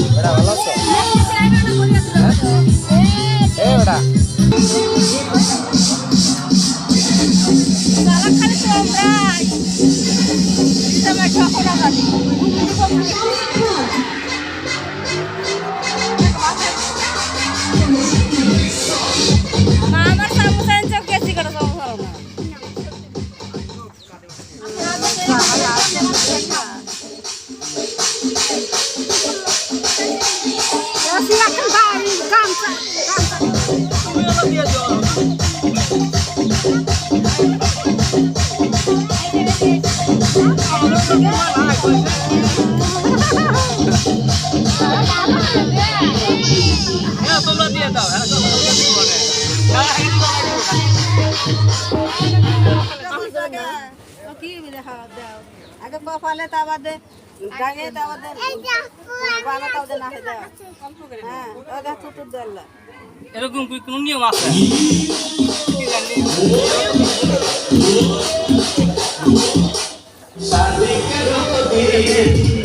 বেটা ভালো আছো? এ বেটা তোমরা দিয়ে দাও আগে কপালে তা বাদে গাঙে তা বাদে বাবা তাও দে না হে দাও হ্যাঁ ওগা ছুটু দেল এরকম কি কোন নিয়ম আছে? शादी करो तो